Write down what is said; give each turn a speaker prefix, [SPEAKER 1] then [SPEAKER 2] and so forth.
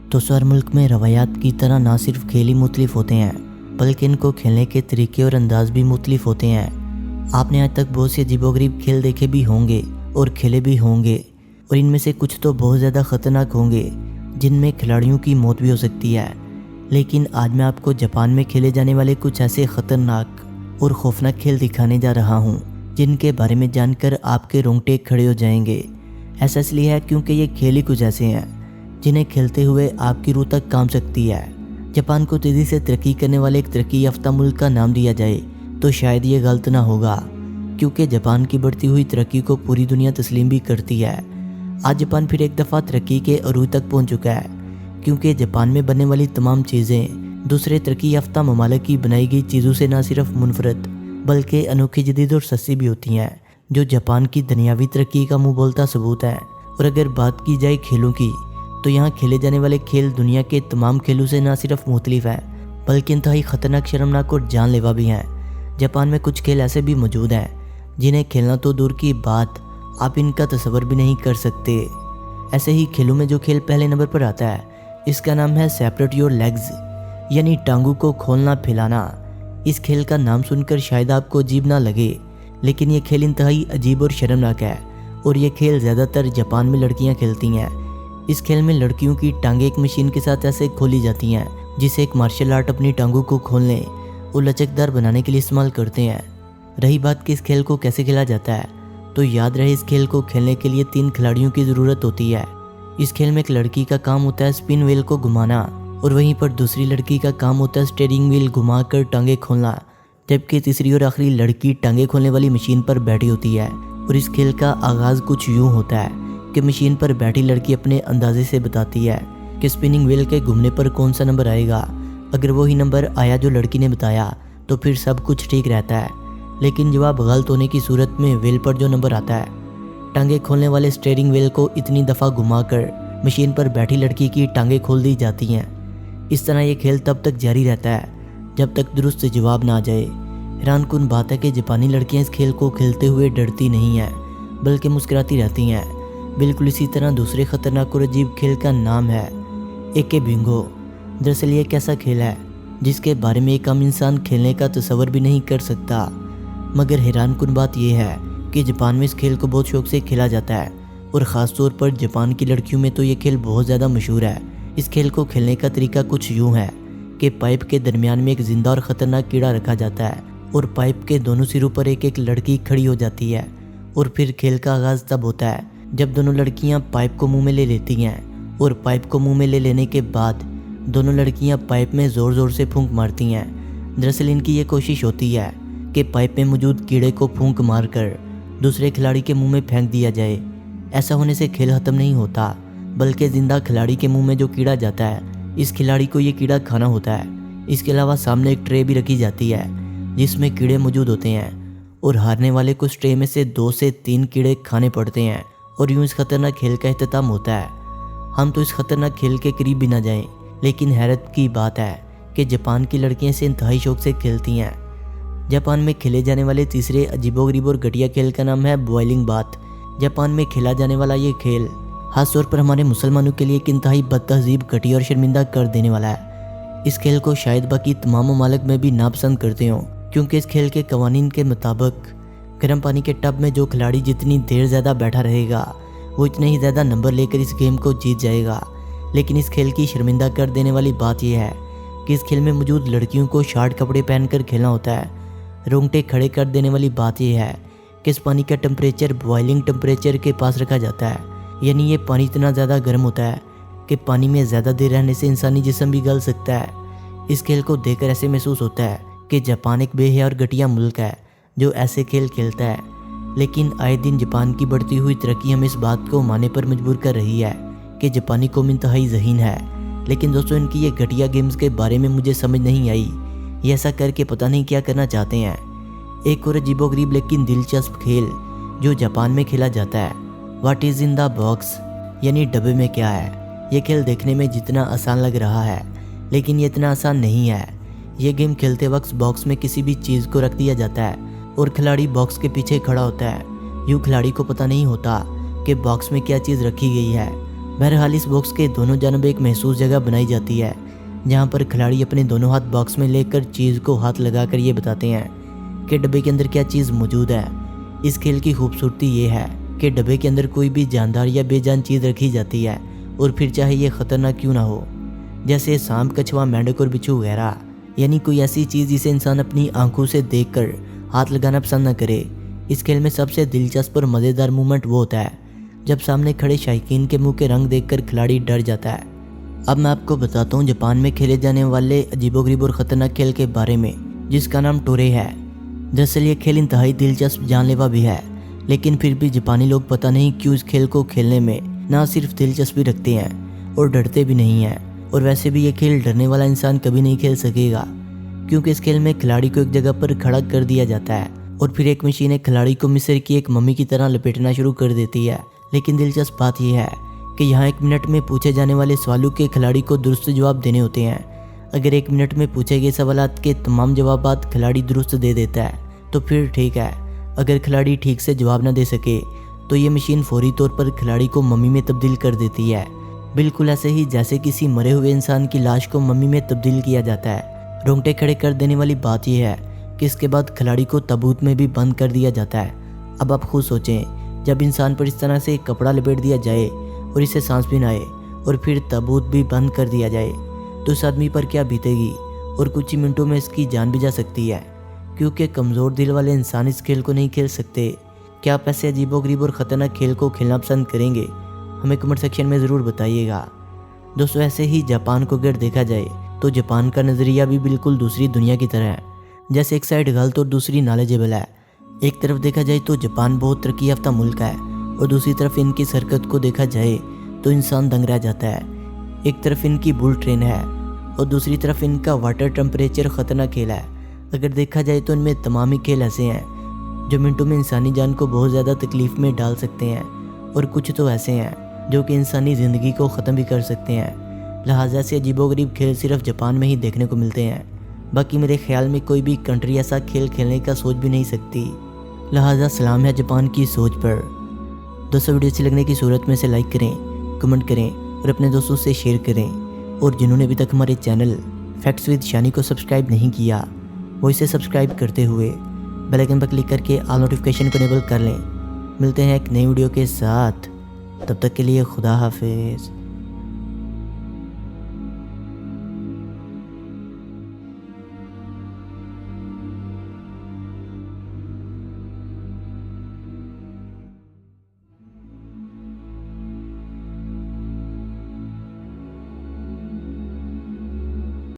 [SPEAKER 1] दोस्तों, हर मुल्क में रवायात की तरह ना सिर्फ खेल ही मुख्तलिफ होते हैं बल्कि इनको खेलने के तरीके और अंदाज भी मुख्तलिफ होते हैं। आपने आज तक बहुत से अजीबोगरीब खेल देखे भी होंगे और खेले भी होंगे, और इनमें से कुछ तो बहुत ज़्यादा ख़तरनाक होंगे जिनमें खिलाड़ियों की मौत भी हो सकती है। लेकिन आज मैं आपको जापान में खेले जाने वाले कुछ ऐसे ख़तरनाक और खौफनाक खेल दिखाने जा रहा हूँ जिनके बारे में जानकर आपके रोंगटे खड़े हो जाएंगे। ऐसा इसलिए है क्योंकि ये खेल ही कुछ ऐसे हैं जिन्हें खेलते हुए आपकी रूह तक कांप सकती है। जापान को तेज़ी से तरक्की करने वाले एक तरक्की याफ्ता मुल्क का नाम दिया जाए तो शायद ये गलत ना होगा, क्योंकि जापान की बढ़ती हुई तरक्की को पूरी दुनिया तस्लीम भी करती है। आज जापान फिर एक दफ़ा तरक्की के अरूज तक पहुंच चुका है, क्योंकि जापान में बनने वाली तमाम चीज़ें दूसरे तरक्की याफ्ता ममालिक की बनाई गई चीज़ों से न सिर्फ मुनफरद बल्कि अनोखी, जदीद और सस्ती भी होती हैं, जो जापान की दुनियावी तरक्की का मुँह बोलता सबूत है। और अगर बात की जाए खेलों की, तो यहाँ खेले जाने वाले खेल दुनिया के तमाम खेलों से न सिर्फ मुख्तलिफ हैं बल्कि इंतहाई ख़तरनाक, शर्मनाक और जानलेवा भी हैं। जापान में कुछ खेल ऐसे भी मौजूद हैं जिन्हें खेलना तो दूर की बात, आप इनका तस्वर भी नहीं कर सकते। ऐसे ही खेलों में जो खेल पहले नंबर पर आता है, इसका नाम है सेपरेट योर लेग्स, यानी टांगों को खोलना फैलाना। इस खेल का नाम सुनकर शायद आपको अजीब ना लगे, लेकिन ये खेल इंतहाई अजीब और शर्मनाक है, और ये खेल ज़्यादातर जापान में लड़कियाँ खेलती हैं। इस खेल में लड़कियों की टांगें एक मशीन के साथ ऐसे खोली जाती हैं जिसे एक मार्शल आर्ट अपनी टांगों को खोलने और लचकदार बनाने के लिए इस्तेमाल करते हैं। रही बात कि इस खेल को कैसे खेला जाता है, तो याद रहे इस खेल को खेलने के लिए 3 खिलाड़ियों की ज़रूरत होती है। इस खेल में एक लड़की का काम होता है स्पिन व्हील को घुमाना, और वहीं पर दूसरी लड़की का काम होता है स्टीयरिंग व्हील घुमाकर टांगें खोलना, जबकि तीसरी और आखिरी लड़की टांगें खोलने वाली मशीन पर बैठी होती है। और इस खेल का आगाज़ कुछ यूँ होता है कि मशीन पर बैठी लड़की अपने अंदाजे से बताती है कि स्पिनिंग व्हील के घूमने पर कौन सा नंबर आएगा। अगर वही नंबर आया जो लड़की ने बताया तो फिर सब कुछ ठीक रहता है, लेकिन जवाब गलत होने की सूरत में व्हील पर जो नंबर आता है, टांगे खोलने वाले स्टीयरिंग व्हील को इतनी दफ़ा घुमाकर मशीन पर बैठी लड़की की टांगे खोल दी जाती हैं। इस तरह ये खेल तब तक जारी रहता है जब तक दुरुस्त जवाब ना आ जाए। हैरानकुन बात है कि जापानी लड़कियाँ इस खेल को खेलते हुए डरती नहीं हैं बल्कि मुस्कुराती रहती हैं। बिल्कुल इसी तरह दूसरे ख़तरनाक और अजीब खेल का नाम है एके बिंगो। दरअसल ये एक ऐसा खेल है जिसके बारे में एक आम इंसान खेलने का तस्वर भी नहीं कर सकता, मगर हैरानकुन बात यह है कि जापान में इस खेल को बहुत शौक से खेला जाता है, और ख़ास तौर पर जापान की लड़कियों में तो ये खेल बहुत ज़्यादा मशहूर है। इस खेल को खेलने का तरीका कुछ यूँ है कि पाइप के दरमियान में एक जिंदा और ख़तरनाक कीड़ा रखा जाता है, और पाइप के दोनों सिरों पर एक एक लड़की खड़ी हो जाती है। और फिर खेल का आगाज़ तब होता है जब दोनों लड़कियां पाइप को मुंह में ले लेती हैं, और पाइप को मुंह में ले लेने के बाद दोनों लड़कियां पाइप में ज़ोर ज़ोर से फूंक मारती हैं। दरअसल इनकी ये कोशिश होती है कि पाइप में मौजूद कीड़े को फूंक मारकर दूसरे खिलाड़ी के मुंह में फेंक दिया जाए। ऐसा होने से खेल ख़त्म नहीं होता, बल्कि ज़िंदा खिलाड़ी के मुँह में जो कीड़ा जाता है, इस खिलाड़ी को ये कीड़ा खाना होता है। इसके अलावा सामने एक ट्रे भी रखी जाती है जिसमें कीड़े मौजूद होते हैं, और हारने वाले को उस ट्रे में से 2 से 3 कीड़े खाने पड़ते हैं, और यूँ इस खतरनाक खेल का अख्ताम होता है। हम तो इस खतरनाक खेल के करीब भी ना जाएं, लेकिन हैरत की बात है कि जापान की लड़कियां इसे इंतहाई शौक से खेलती हैं। जापान में खेले जाने वाले तीसरे अजीबोगरीब और घटिया खेल का नाम है बॉइलिंग बाथ। जापान में खेला जाने वाला ये खेल खास तौर पर हमारे मुसलमानों के लिए एक इंतहाई बदतहजीब, घटिया और शर्मिंदा कर देने वाला है। इस खेल को शायद बाकी तमाम ममालिक में भी नापसंद करते हों, क्योंकि इस खेल के कवानीन के मुताबिक गर्म पानी के टब में जो खिलाड़ी जितनी देर ज़्यादा बैठा रहेगा वो इतने ही ज़्यादा नंबर लेकर इस गेम को जीत जाएगा। लेकिन इस खेल की शर्मिंदा कर देने वाली बात यह है कि इस खेल में मौजूद लड़कियों को शार्ट कपड़े पहनकर खेलना होता है। रोंगटे खड़े कर देने वाली बात यह है कि इस पानी का टेम्परेचर बॉइलिंग टेम्परेचर के पास रखा जाता है, यानी ये पानी इतना ज़्यादा गर्म होता है कि पानी में ज़्यादा देर रहने से इंसानी जिस्म भी गल सकता है। इस खेल को देखकर ऐसे महसूस होता है कि जापान एक बेहया और घटिया मुल्क है जो ऐसे खेल खेलता है। लेकिन आए दिन जापान की बढ़ती हुई तरक्की हमें इस बात को मानने पर मजबूर कर रही है कि जापानी कौम इंतहाई ज़हीन है। लेकिन दोस्तों, इनकी ये घटिया गेम्स के बारे में मुझे समझ नहीं आई, ये ऐसा करके पता नहीं क्या करना चाहते हैं। एक और अजीबोगरीब लेकिन दिलचस्प खेल जो जापान में खेला जाता है, what is in the box, यानी डब्बे में क्या है। ये खेल देखने में जितना आसान लग रहा है, लेकिन ये इतना आसान नहीं है। ये गेम खेलते वक्त बॉक्स में किसी भी चीज़ को रख दिया जाता है और खिलाड़ी बॉक्स के पीछे खड़ा होता है। यूँ खिलाड़ी को पता नहीं होता कि बॉक्स में क्या चीज़ रखी गई है, बहरहाल इस बॉक्स के दोनों जानब एक महसूस जगह बनाई जाती है जहाँ पर खिलाड़ी अपने दोनों हाथ बॉक्स में लेकर चीज़ को हाथ लगाकर ये बताते हैं कि डब्बे के अंदर क्या चीज़ मौजूद है। इस खेल की खूबसूरती ये है कि डब्बे के अंदर कोई भी जानदार या बेजान चीज़ रखी जाती है और फिर चाहे ये ख़तरनाक क्यों ना हो, जैसे सांप, कछुआ, मेंढक और बिच्छू वगैरह, यानी कोई ऐसी चीज़ जिसे इंसान अपनी आंखों से देखकर हाथ लगाना पसंद न करे। इस खेल में सबसे दिलचस्प और मज़ेदार मोमेंट वो होता है जब सामने खड़े शायकीन के मुंह के रंग देखकर खिलाड़ी डर जाता है। अब मैं आपको बताता हूँ जापान में खेले जाने वाले अजीबोगरीब और ख़तरनाक खेल के बारे में, जिसका नाम टोरे है। दरअसल ये खेल इंतहाई दिलचस्प, जानलेवा भी है, लेकिन फिर भी जापानी लोग पता नहीं क्यों इस खेल को खेलने में ना सिर्फ दिलचस्पी रखते हैं और डरते भी नहीं हैं। और वैसे भी ये खेल डरने वाला इंसान कभी नहीं खेल सकेगा, क्योंकि इस खेल में खिलाड़ी को एक जगह पर खड़ा कर दिया जाता है और फिर एक मशीन एक खिलाड़ी को मिस्र की एक मम्मी की तरह लपेटना शुरू कर देती है। लेकिन दिलचस्प बात यह है कि यहाँ 1 मिनट में पूछे जाने वाले सवालों के खिलाड़ी को दुरुस्त जवाब देने होते हैं। अगर 1 मिनट में पूछे गए सवालात के तमाम जवाबात खिलाड़ी दुरुस्त दे देता है तो फिर ठीक है। अगर खिलाड़ी ठीक से जवाब न दे सके तो ये मशीन फौरी तौर पर खिलाड़ी को मम्मी में तब्दील कर देती है, बिल्कुल ऐसे ही जैसे किसी मरे हुए इंसान की लाश को मम्मी में तब्दील किया जाता है। रोंगटे खड़े कर देने वाली बात यह है कि इसके बाद खिलाड़ी को ताबूत में भी बंद कर दिया जाता है। अब आप खुद सोचें, जब इंसान पर इस तरह से एक कपड़ा लपेट दिया जाए और इसे सांस भी ना आए और फिर ताबूत भी बंद कर दिया जाए तो उस आदमी पर क्या बीतेगी, और कुछ ही मिनटों में इसकी जान भी जा सकती है, क्योंकि कमज़ोर दिल वाले इंसान इस खेल को नहीं खेल सकते। क्या आप ऐसे अजीबोगरीब और ख़तरनाक खेल को खेलना पसंद करेंगे? हमें कमेंट सेक्शन में ज़रूर बताइएगा। दोस्तों, ऐसे ही जापान को अगर देखा जाए तो जापान का नज़रिया भी बिल्कुल दूसरी दुनिया की तरह है। जैसे एक साइड गलत और दूसरी नॉलेजेबल है। एक तरफ देखा जाए तो जापान बहुत तरक्की याफ्ता मुल्क है और दूसरी तरफ इनकी हरकत को देखा जाए तो इंसान दंग रह जाता है। एक तरफ इनकी बुल ट्रेन है और दूसरी तरफ इनका वाटर टेम्परेचर ख़तरनाक खेल है। अगर देखा जाए तो इनमें तमाम ही खेल ऐसे हैं जो मिनटों में इंसानी जान को बहुत ज़्यादा तकलीफ़ में डाल सकते हैं, और कुछ तो ऐसे हैं जो कि इंसानी ज़िंदगी को ख़त्म भी कर सकते हैं। लिहाजा से अजीबोगरीब खेल सिर्फ जापान में ही देखने को मिलते हैं। बाकी मेरे ख्याल में कोई भी कंट्री ऐसा खेल खेलने का सोच भी नहीं सकती। लिहाजा सलाम है जापान की सोच पर। दोस्तों, वीडियो अच्छी लगने की सूरत में से लाइक करें, कमेंट करें और अपने दोस्तों से शेयर करें। और जिन्होंने अभी तक हमारे चैनल फैक्ट्स विद शानी को सब्सक्राइब नहीं किया, वो इसे सब्सक्राइब करते हुए बेल आइकन पर क्लिक करके ऑल नोटिफिकेशन को इनेबल कर लें। मिलते हैं एक नई वीडियो के साथ, तब तक के लिए खुदा हाफिज़।